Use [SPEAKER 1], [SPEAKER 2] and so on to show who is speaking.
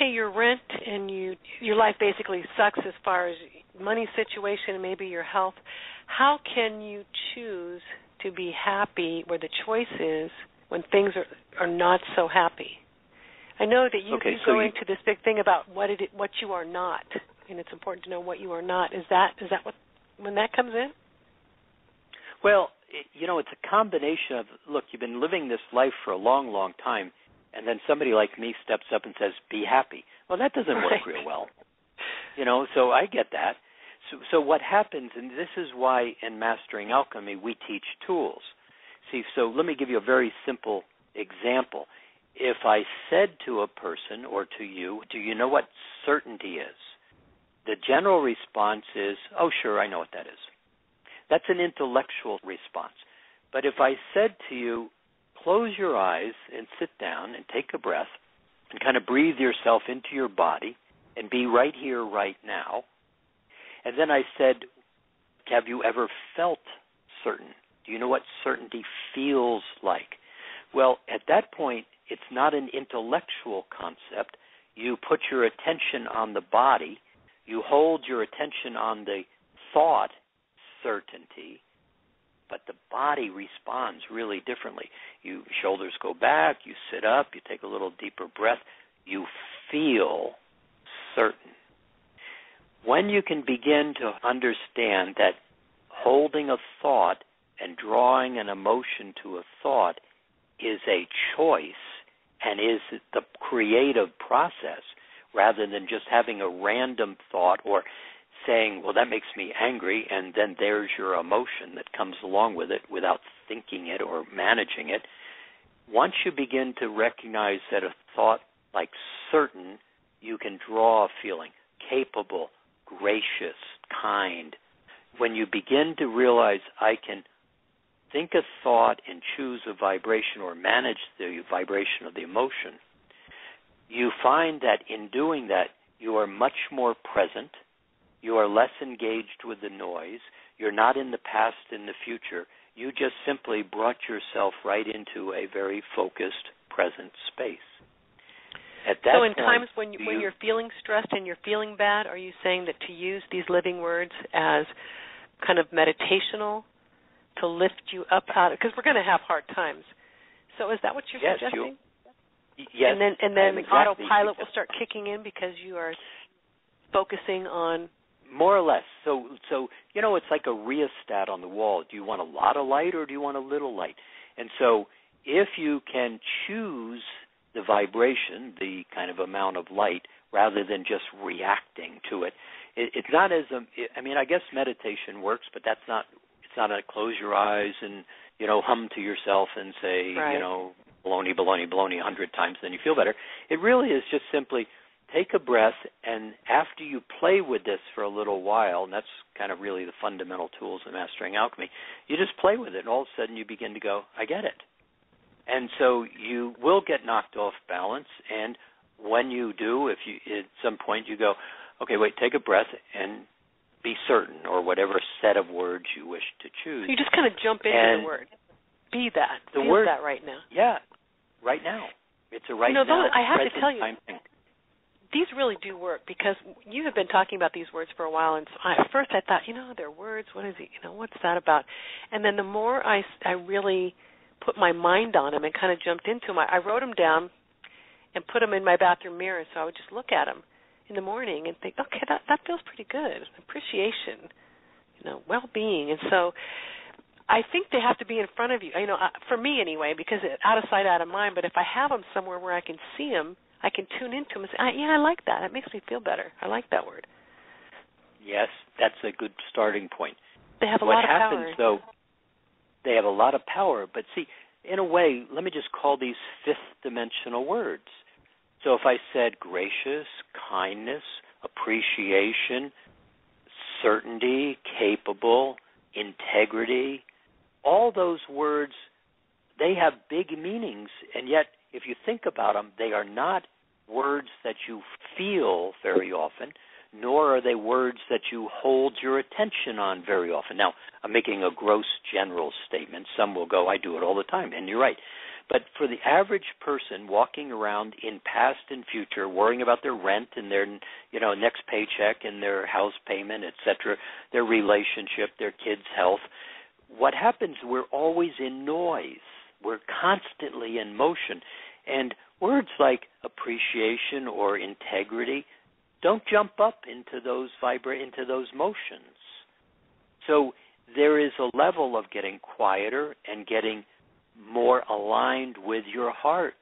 [SPEAKER 1] pay your rent and your life basically sucks as far as money situation and maybe your health, how can you choose to be happy where the choice is when things are not so happy? I know that you go into this big thing about what you are not, and it's important to know what you are not. Is that what when that comes in?
[SPEAKER 2] Well, it's a combination of, look, you've been living this life for a long, long time, and then somebody like me steps up and says, be happy. Well, that doesn't work real well. So I get that. So what happens, and this is why in Mastering Alchemy we teach tools. See, so let me give you a very simple example. If I said to a person or to you, do you know what certainty is? The general response is, oh, sure, I know what that is. That's an intellectual response. But if I said to you, close your eyes and sit down and take a breath and kind of breathe yourself into your body and be right here, right now, and then I said, have you ever felt certain? Do you know what certainty feels like? Well, at that point, it's not an intellectual concept. You put your attention on the body. You hold your attention on the thought, certainty, but the body responds really differently. Shoulders go back, you sit up, you take a little deeper breath, you feel certain. When you can begin to understand that holding a thought and drawing an emotion to a thought is a choice and is the creative process rather than just having a random thought or saying, well, that makes me angry, and then there's your emotion that comes along with it without thinking it or managing it. Once you begin to recognize that a thought like certain, you can draw a feeling, capable, gracious, kind. When you begin to realize I can think a thought and choose a vibration or manage the vibration of the emotion, you find that in doing that, you are much more present. You are less engaged with the noise. You're not in the past and the future. You just simply brought yourself right into a very focused, present space. At that
[SPEAKER 1] so in
[SPEAKER 2] point,
[SPEAKER 1] times when you're feeling stressed and you're feeling bad, are you saying that to use these living words as kind of meditational to lift you up out of, because we're going to have hard times. So is that what you're suggesting?
[SPEAKER 2] Yes.
[SPEAKER 1] And then autopilot will start kicking in because you are focusing on...
[SPEAKER 2] More or less. So it's like a rheostat on the wall. Do you want a lot of light or do you want a little light? And so if you can choose the vibration, the kind of amount of light, rather than just reacting to it, it's not as I guess meditation works, but it's not a close your eyes and, hum to yourself and say,
[SPEAKER 1] right.
[SPEAKER 2] Baloney, baloney, baloney 100 times, then you feel better. It really is just simply take a breath, and after you play with this for a little while, and that's kind of really the fundamental tools of Mastering Alchemy, you just play with it, and all of a sudden you begin to go, I get it. And so you will get knocked off balance, and when you do, if you at some point you go, okay, wait, take a breath and be certain, or whatever set of words you wish to choose.
[SPEAKER 1] So you just kind of jump into the word. Be that. Feel that right now.
[SPEAKER 2] Yeah, right now. It's a right now.
[SPEAKER 1] I have to tell you,
[SPEAKER 2] thing.
[SPEAKER 1] These really do work because you have been talking about these words for a while, and at first I thought, they're words. What is it? What's that about? And then the more I really put my mind on them and kind of jumped into them, I wrote them down and put them in my bathroom mirror, so I would just look at them in the morning and think, okay, that feels pretty good. Appreciation, well-being, and so I think they have to be in front of you. For me anyway, because out of sight, out of mind. But if I have them somewhere where I can see them, I can tune into them and say, I like that. It makes me feel better. I like that word.
[SPEAKER 2] Yes, that's a good starting point.
[SPEAKER 1] They have a lot of power.
[SPEAKER 2] What happens, though, they have a lot of power. But see, in a way, let me just call these fifth-dimensional words. So if I said gracious, kindness, appreciation, certainty, capable, integrity, all those words, they have big meanings, and yet if you think about them, they are not words that you feel very often, nor are they words that you hold your attention on very often. Now, I'm making a gross general statement. Some will go, I do it all the time, and you're right. But for the average person walking around in past and future, worrying about their rent and their, next paycheck and their house payment, etc., their relationship, their kids' health, what happens, we're always in noise. We're constantly in motion. And words like appreciation or integrity don't jump up into those motions. So there is a level of getting quieter and getting more aligned with your heart.